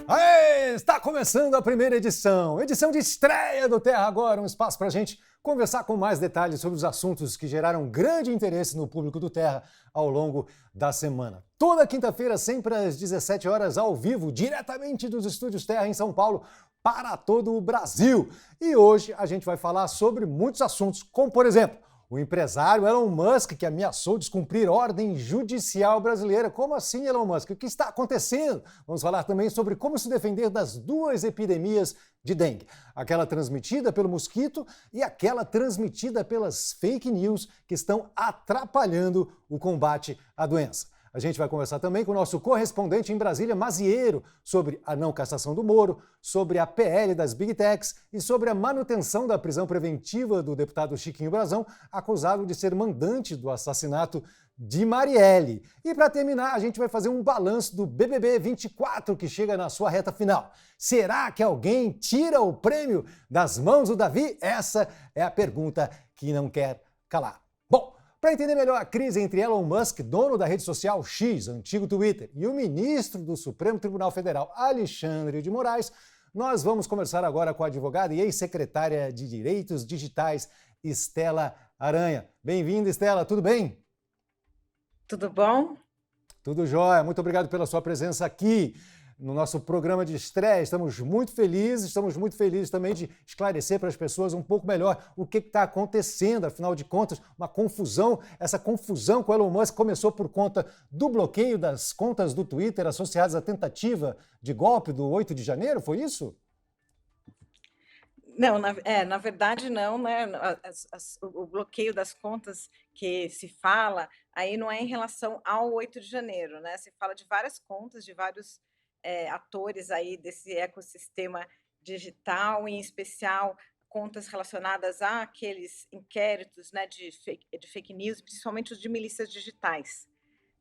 Aê, está começando a primeira edição de estreia do Terra Agora, um espaço para a gente conversar com mais detalhes sobre os assuntos que geraram grande interesse no público do Terra ao longo da semana. Toda quinta-feira, sempre às 17 horas, ao vivo, diretamente dos estúdios Terra em São Paulo, para todo o Brasil. E hoje a gente vai falar sobre muitos assuntos, como por exemplo, o empresário Elon Musk, que ameaçou descumprir ordem judicial brasileira. Como assim, Elon Musk? O que está acontecendo? Vamos falar também sobre como se defender das duas epidemias de dengue. Aquela transmitida pelo mosquito e aquela transmitida pelas fake news que estão atrapalhando o combate à doença. A gente vai conversar também com o nosso correspondente em Brasília, Mazieiro, sobre a não cassação do Moro, sobre a PL das Big Techs e sobre a manutenção da prisão preventiva do deputado Chiquinho Brazão, acusado de ser mandante do assassinato de Marielle. E para terminar, a gente vai fazer um balanço do BBB 24, que chega na sua reta final. Será que alguém tira o prêmio das mãos do Davi? Essa é a pergunta que não quer calar. Bom, para entender melhor a crise entre Elon Musk, dono da rede social X, antigo Twitter, e o ministro do Supremo Tribunal Federal, Alexandre de Moraes, nós vamos conversar agora com a advogada e ex-secretária de Direitos Digitais, Estela Aranha. Bem-vinda, Estela, tudo bem? Tudo bom? Tudo jóia. Muito obrigado pela sua presença aqui no nosso programa de estreia. Estamos muito felizes também de esclarecer para as pessoas um pouco melhor o que está acontecendo. Afinal de contas, uma confusão. Essa confusão com o Elon Musk começou por conta do bloqueio das contas do Twitter associadas à tentativa de golpe do 8 de janeiro, foi isso? Não, na verdade não, né? O bloqueio das contas que se fala aí não é em relação ao 8 de janeiro, né? Se fala de várias contas, de vários atores aí desse ecossistema digital, em especial contas relacionadas àqueles inquéritos, né, de fake news, principalmente os de milícias digitais.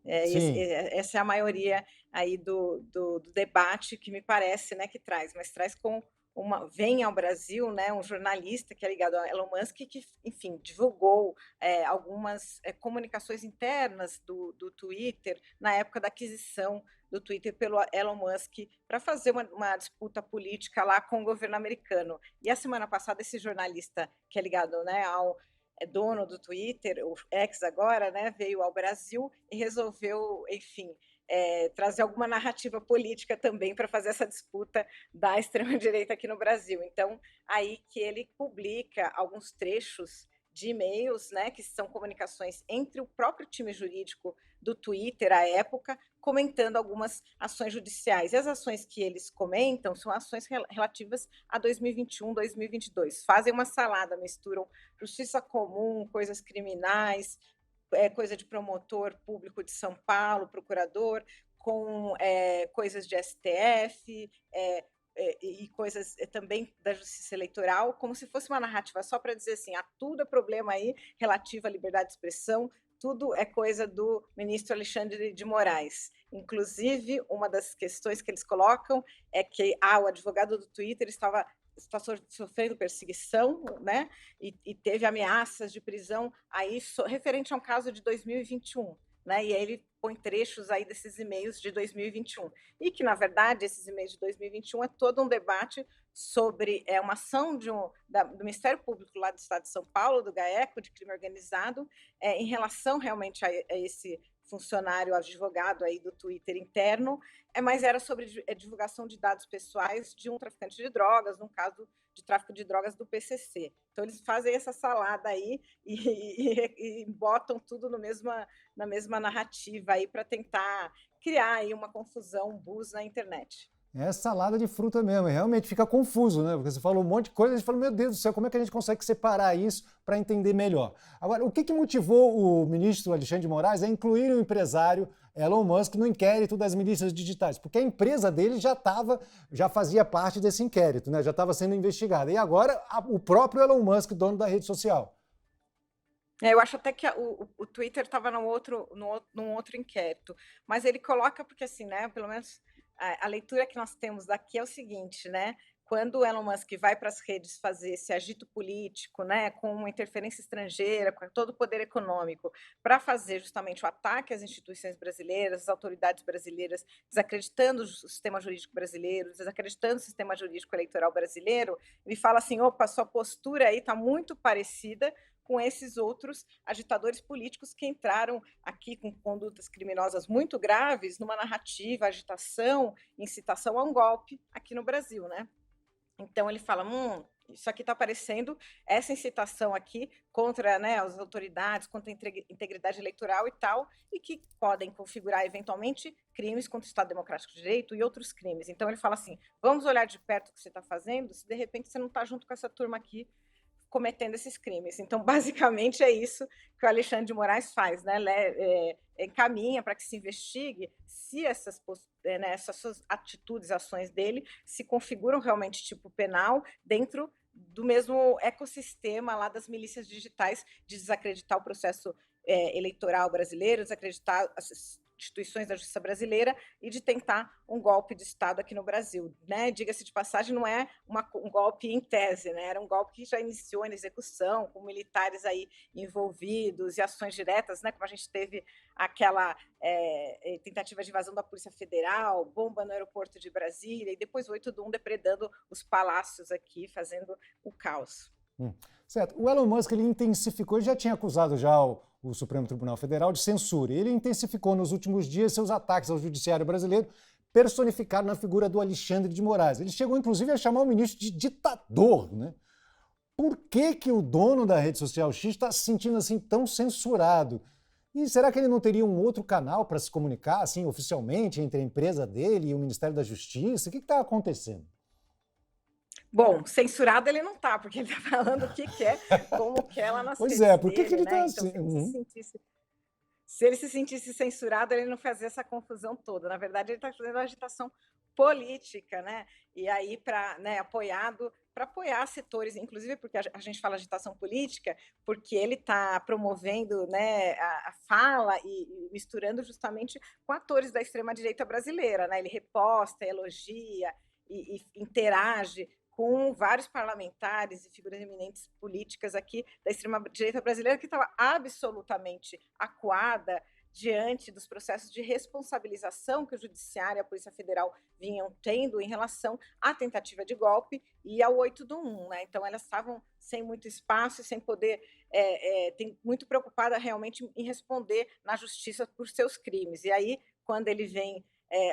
Sim. Essa é a maioria aí do debate que me parece, né, que traz, mas traz com vem ao Brasil, né, um jornalista que é ligado ao Elon Musk que, enfim, divulgou algumas comunicações internas do Twitter na época da aquisição do Twitter pelo Elon Musk para fazer uma disputa política lá com o governo americano. E a semana passada esse jornalista que é ligado, né, ao dono do Twitter, o X agora, né, veio ao Brasil e resolveu, enfim, trazer alguma narrativa política também para fazer essa disputa da extrema-direita aqui no Brasil. Então, aí que ele publica alguns trechos de e-mails, né, que são comunicações entre o próprio time jurídico do Twitter à época, comentando algumas ações judiciais. E as ações que eles comentam são ações relativas a 2021, 2022. Fazem uma salada, misturam justiça comum, coisas criminais, coisa de promotor público de São Paulo, procurador, com coisas de STF, e coisas também da justiça eleitoral, como se fosse uma narrativa só para dizer assim, tudo é problema aí relativo à liberdade de expressão, tudo é coisa do ministro Alexandre de Moraes. Inclusive, uma das questões que eles colocam é que o advogado do Twitter está sofrendo perseguição, né? E teve ameaças de prisão aí referente a um caso de 2021. Né? E aí ele põe trechos aí desses e-mails de 2021. E que, na verdade, esses e-mails de 2021 é todo um debate sobre uma ação do Ministério Público lá do Estado de São Paulo, do GAECO, de crime organizado, em relação realmente a esse funcionário advogado aí do Twitter interno, mas era sobre divulgação de dados pessoais de um traficante de drogas, num caso de tráfico de drogas do PCC. Então, eles fazem essa salada aí e botam tudo na mesma narrativa aí para tentar criar aí uma confusão, um buzz na internet. É salada de fruta mesmo, realmente fica confuso, né? Porque você falou um monte de coisa, a gente fala, meu Deus do céu, como é que a gente consegue separar isso para entender melhor? Agora, o que motivou o ministro Alexandre de Moraes a incluir o empresário Elon Musk no inquérito das milícias digitais? Porque a empresa dele já fazia parte desse inquérito, né? Já estava sendo investigada. E agora o próprio Elon Musk, dono da rede social. Eu acho até que o Twitter estava num outro inquérito, mas ele coloca, porque assim, né, pelo menos a leitura que nós temos daqui é o seguinte, né, quando o Elon Musk vai para as redes fazer esse agito político, né, com uma interferência estrangeira, com todo o poder econômico, para fazer justamente o ataque às instituições brasileiras, às autoridades brasileiras, desacreditando o sistema jurídico brasileiro, desacreditando o sistema jurídico eleitoral brasileiro, ele fala assim: opa, sua postura aí está muito parecida com esses outros agitadores políticos que entraram aqui com condutas criminosas muito graves numa narrativa, agitação, incitação a um golpe aqui no Brasil, né? Então ele fala, isso aqui está parecendo essa incitação aqui contra, né, as autoridades, contra a integridade eleitoral e tal, e que podem configurar eventualmente crimes contra o Estado Democrático de Direito e outros crimes. Então ele fala assim, vamos olhar de perto o que você está fazendo, se de repente você não está junto com essa turma aqui cometendo esses crimes. Então, basicamente, é isso que o Alexandre de Moraes faz, né? Encaminha para que se investigue se essas suas atitudes, ações dele se configuram realmente tipo penal dentro do mesmo ecossistema lá das milícias digitais de desacreditar o processo eleitoral brasileiro, desacreditar as instituições da justiça brasileira e de tentar um golpe de Estado aqui no Brasil, né? Diga-se de passagem, não é um golpe em tese, né? Era um golpe que já iniciou na execução, com militares aí envolvidos e ações diretas, né? Como a gente teve aquela tentativa de invasão da Polícia Federal, bomba no aeroporto de Brasília, e depois o 8 de 1 depredando os palácios aqui, fazendo o caos. Certo. O Elon Musk ele intensificou, ele já tinha acusado já o Supremo Tribunal Federal de censura. Ele intensificou nos últimos dias seus ataques ao judiciário brasileiro, personificado na figura do Alexandre de Moraes. Ele chegou, inclusive, a chamar o ministro de ditador, né? Por que o dono da rede social X está se sentindo assim tão censurado? E será que ele não teria um outro canal para se comunicar, assim, oficialmente, entre a empresa dele e o Ministério da Justiça? O que está acontecendo? Bom, censurado ele não está, porque ele está falando o que quer, como quer lá nas Pois redes por que dele, ele né? está Então, assim? se ele se sentisse censurado, ele não fazia essa confusão toda. Na verdade, ele está fazendo uma agitação política, né? E aí, para, né, para apoiar setores, inclusive porque a gente fala agitação política, porque ele está promovendo, né, a fala e misturando justamente com atores da extrema-direita brasileira, né? Ele reposta, elogia e interage com vários parlamentares e figuras eminentes políticas aqui da extrema-direita brasileira que estava absolutamente acuada diante dos processos de responsabilização que o Judiciário e a Polícia Federal vinham tendo em relação à tentativa de golpe e ao 8 do 1. Né? Então, elas estavam sem muito espaço e sem poder, muito preocupada realmente em responder na justiça por seus crimes. E aí, quando ele vem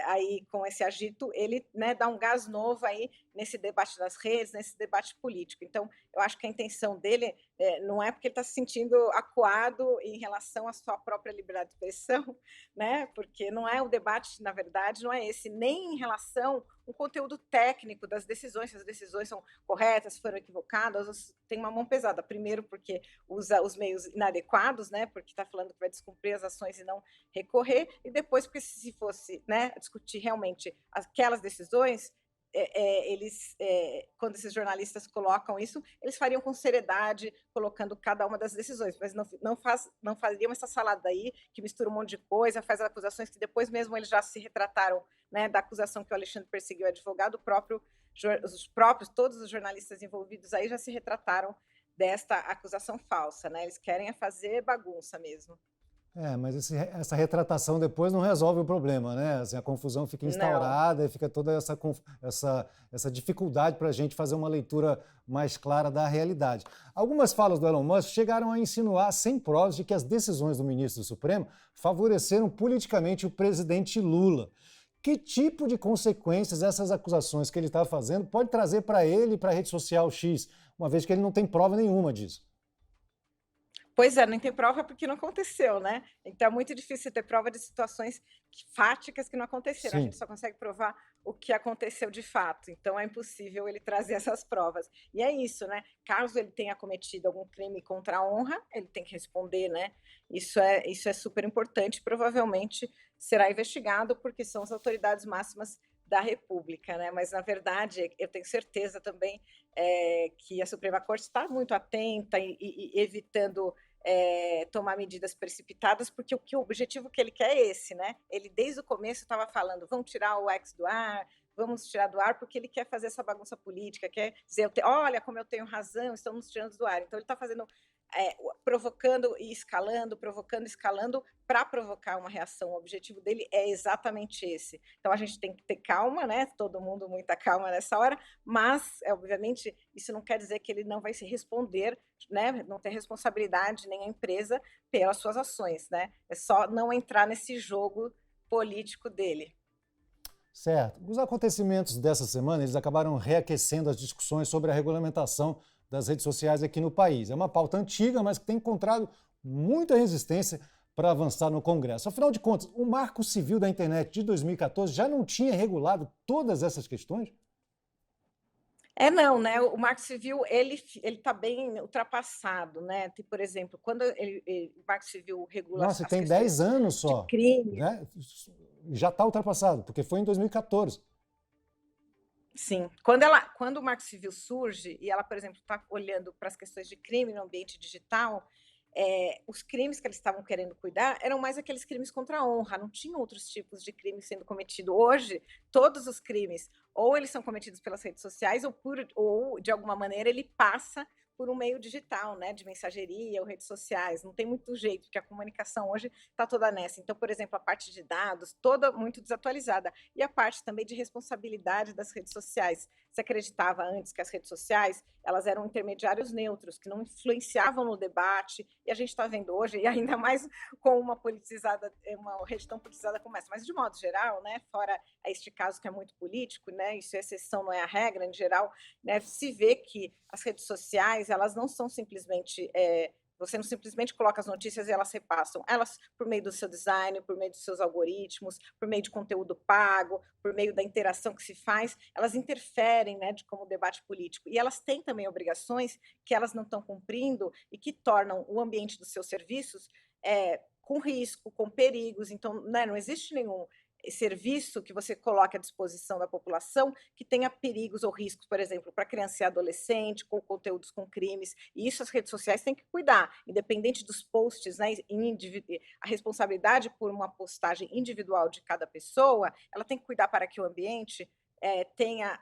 aí com esse agito, ele, né, dá um gás novo aí nesse debate das redes, nesse debate político. Então, eu acho que a intenção dele não é porque ele está se sentindo acuado em relação à sua própria liberdade de expressão, né? Porque não é o debate, na verdade, não é esse, nem em relação ao conteúdo técnico das decisões, se as decisões são corretas, se foram equivocadas, tem uma mão pesada. Primeiro, porque usa os meios inadequados, né? Porque está falando que vai descumprir as ações e não recorrer, e depois, porque se fosse, né, discutir realmente aquelas decisões, quando esses jornalistas colocam isso, eles fariam com seriedade, colocando cada uma das decisões, mas não fariam essa salada aí, que mistura um monte de coisa, faz acusações que depois mesmo eles já se retrataram, né, da acusação que o Alexandre perseguiu o advogado, todos os jornalistas envolvidos aí já se retrataram desta acusação falsa, né? Eles querem fazer bagunça mesmo. Mas essa retratação depois não resolve o problema, né? Assim, a confusão fica instaurada e fica toda essa dificuldade para a gente fazer uma leitura mais clara da realidade. Algumas falas do Elon Musk chegaram a insinuar, sem provas, de que as decisões do ministro do Supremo favoreceram politicamente o presidente Lula. Que tipo de consequências essas acusações que ele está fazendo pode trazer para ele e para a rede social X, uma vez que ele não tem prova nenhuma disso? Pois é, não tem prova porque não aconteceu, né? Então é muito difícil ter prova de situações fáticas que não aconteceram. Sim. A gente só consegue provar o que aconteceu de fato. Então é impossível ele trazer essas provas. E é isso, né? Caso ele tenha cometido algum crime contra a honra, ele tem que responder, né? Isso é super importante. Provavelmente será investigado porque são as autoridades máximas da República, né? Mas na verdade eu tenho certeza também que a Suprema Corte está muito atenta e evitando tomar medidas precipitadas, porque o objetivo que ele quer é esse, né? Ele desde o começo estava falando, vão tirar o X do ar, vamos tirar do ar porque ele quer fazer essa bagunça política, quer dizer, olha como eu tenho razão, estamos tirando do ar. Então ele está fazendo, provocando e escalando, provocando e escalando para provocar uma reação. O objetivo dele é exatamente esse. Então a gente tem que ter calma, né? Todo mundo muita calma nessa hora, mas obviamente isso não quer dizer que ele não vai se responder, né? Não ter responsabilidade nem a empresa pelas suas ações, né? É só não entrar nesse jogo político dele. Certo. Os acontecimentos dessa semana, eles acabaram reaquecendo as discussões sobre a regulamentação das redes sociais aqui no país. É uma pauta antiga, mas que tem encontrado muita resistência para avançar no Congresso. Afinal de contas, o Marco Civil da Internet de 2014 já não tinha regulado todas essas questões? Não, né, o Marco Civil ele está bem ultrapassado, né, tem, por exemplo, quando o Marco Civil regula Nossa, as tem questões 10 anos de só, crime. né? Já está ultrapassado, porque foi em 2014. Sim, quando o Marco Civil surge e ela, por exemplo, está olhando para as questões de crime no ambiente digital, os crimes que eles estavam querendo cuidar eram mais aqueles crimes contra a honra, não tinha outros tipos de crime sendo cometido. Hoje, todos os crimes, ou eles são cometidos pelas redes sociais, ou de alguma maneira ele passa por um meio digital, né, de mensageria ou redes sociais. Não tem muito jeito, porque a comunicação hoje está toda nessa. Então, por exemplo, a parte de dados, toda muito desatualizada. E a parte também de responsabilidade das redes sociais. Se acreditava antes que as redes sociais elas eram intermediários neutros, que não influenciavam no debate, e a gente está vendo hoje, e ainda mais com uma rede tão politizada como essa, mas de modo geral, né, fora este caso que é muito político, né, isso é exceção, não é a regra, em geral, né, se vê que as redes sociais, elas não são simplesmente você não simplesmente coloca as notícias e elas repassam. Elas, por meio do seu design, por meio dos seus algoritmos, por meio de conteúdo pago, por meio da interação que se faz, elas interferem, né, de como o debate político. E elas têm também obrigações que elas não estão cumprindo e que tornam o ambiente dos seus serviços com risco, com perigos. Então, né, não existe nenhum serviço que você coloque à disposição da população que tenha perigos ou riscos, por exemplo, para criança e adolescente, com conteúdos com crimes, e isso as redes sociais têm que cuidar, independente dos posts, né, a responsabilidade por uma postagem individual de cada pessoa, ela tem que cuidar para que o ambiente tenha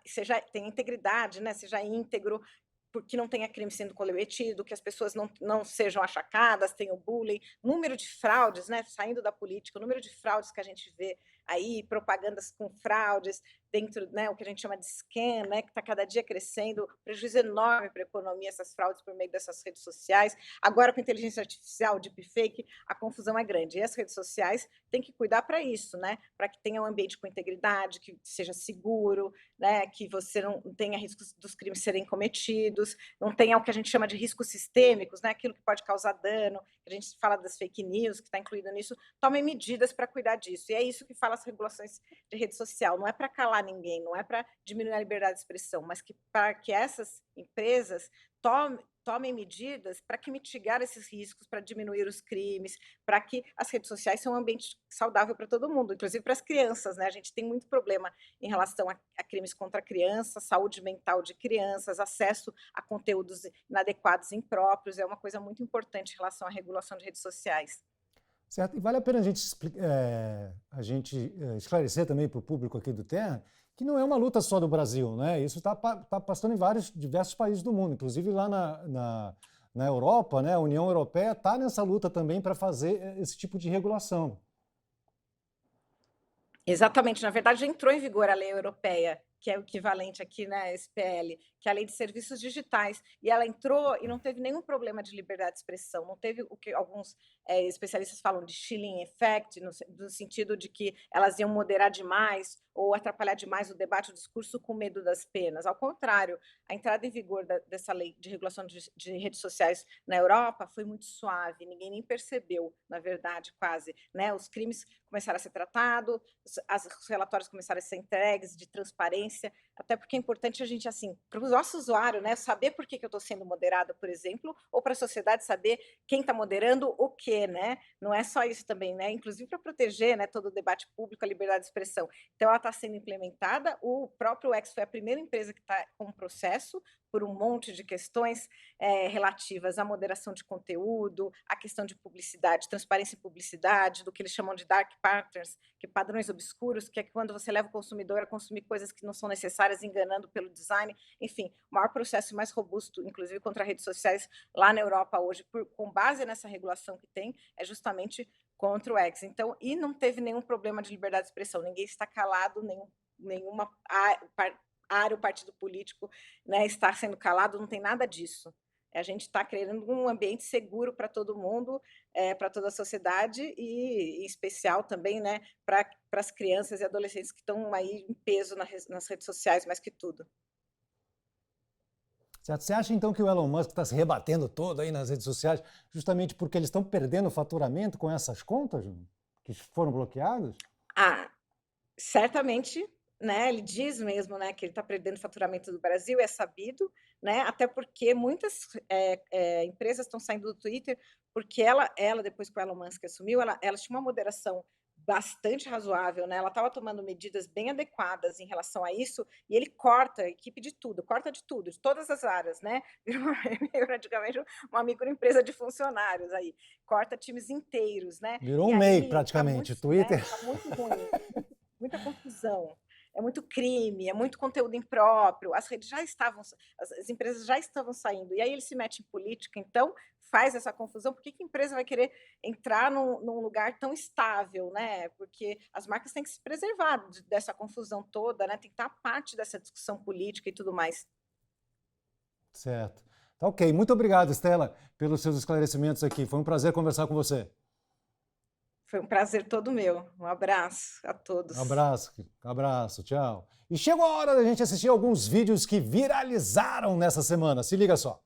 integridade, né, seja íntegro, porque não tenha crime sendo cometido, que as pessoas não sejam achacadas, tenha o bullying, número de fraudes, né, saindo da política, o número de fraudes que a gente vê aí, propagandas com fraudes dentro, né, o que a gente chama de scam, né, que está cada dia crescendo, prejuízo enorme para a economia, essas fraudes por meio dessas redes sociais. Agora, com inteligência artificial, deepfake, a confusão é grande. E as redes sociais têm que cuidar para isso, né, para que tenha um ambiente com integridade, que seja seguro, né, que você não tenha riscos dos crimes serem cometidos, não tenha o que a gente chama de riscos sistêmicos, né, aquilo que pode causar dano, a gente fala das fake news, que está incluído nisso, tomem medidas para cuidar disso. E é isso que fala as regulações de rede social, não é para calar ninguém, não é para diminuir a liberdade de expressão, mas para que essas empresas tomem medidas para que mitigar esses riscos, para diminuir os crimes, para que as redes sociais sejam um ambiente saudável para todo mundo, inclusive para as crianças, né? A gente tem muito problema em relação a crimes contra crianças, saúde mental de crianças, acesso a conteúdos inadequados e impróprios, é uma coisa muito importante em relação à regulação de redes sociais. Certo? E vale a pena a gente esclarecer também para o público aqui do Terra que não é uma luta só do Brasil, né? Isso está passando em diversos países do mundo, inclusive lá na Europa, né? A União Europeia está nessa luta também para fazer esse tipo de regulação. Exatamente, na verdade já entrou em vigor a lei europeia, que é o equivalente aqui, né, SPL, que é a lei de serviços digitais, e ela entrou e não teve nenhum problema de liberdade de expressão, não teve o que alguns especialistas falam de chilling effect, no sentido de que elas iam moderar demais ou atrapalhar demais o debate, o discurso com medo das penas. Ao contrário, a entrada em vigor dessa lei de regulação de redes sociais na Europa foi muito suave, ninguém nem percebeu, na verdade, quase, né? Os crimes começaram a ser tratados, os relatórios começaram a ser entregues de transparência, Até porque é importante a gente, assim, para o nosso usuário, né, saber por que que eu estou sendo moderada, por exemplo, ou para a sociedade saber quem está moderando o quê, né? Não é só isso também, né? Inclusive para proteger, né, todo o debate público, a liberdade de expressão. Então, ela está sendo implementada. O próprio X foi a primeira empresa que está com um processo por um monte de questões relativas à moderação de conteúdo, à questão de publicidade, transparência e publicidade, do que eles chamam de dark patterns, que padrões obscuros, que é quando você leva o consumidor a consumir coisas que não são necessárias, enganando pelo design. Enfim, o maior processo mais robusto, inclusive contra redes sociais, lá na Europa hoje, com base nessa regulação que tem, é justamente contra o X. Então, e não teve nenhum problema de liberdade de expressão, ninguém está calado, nenhuma área, o partido político, né, está sendo calado, não tem nada disso. A gente está criando um ambiente seguro para todo mundo, para toda a sociedade e, em especial, também, né, para as crianças e adolescentes que estão aí em peso nas redes sociais, mais que tudo. Certo? Você acha então que o Elon Musk está se rebatendo todo aí nas redes sociais justamente porque eles estão perdendo faturamento com essas contas que foram bloqueadas? Ah, certamente, né, ele diz mesmo, né, que ele está perdendo faturamento do Brasil, é sabido, né, até porque muitas empresas estão saindo do Twitter, porque ela depois que o Elon Musk assumiu, ela tinha uma moderação bastante razoável, né, ela estava tomando medidas bem adequadas em relação a isso, e ele corta a equipe de tudo, corta de tudo, de todas as áreas, né, virou praticamente uma microempresa de funcionários aí, corta times inteiros, né, Virou e um MEI aí tá praticamente, muito, o né, Twitter. tá muito ruim. Muita confusão, é muito crime, é muito conteúdo impróprio, as empresas já estavam saindo, e aí ele se mete em política, então faz essa confusão. Por que que a empresa vai querer entrar num lugar tão estável, né? Porque as marcas têm que se preservar dessa confusão toda, né? Tem que estar parte dessa discussão política e tudo mais. Certo. Tá ok. Muito obrigado, Estela, pelos seus esclarecimentos aqui. Foi um prazer conversar com você. Foi um prazer todo meu. Um abraço a todos. Abraço, tchau. E chegou a hora da gente assistir alguns vídeos que viralizaram nessa semana. Se liga só.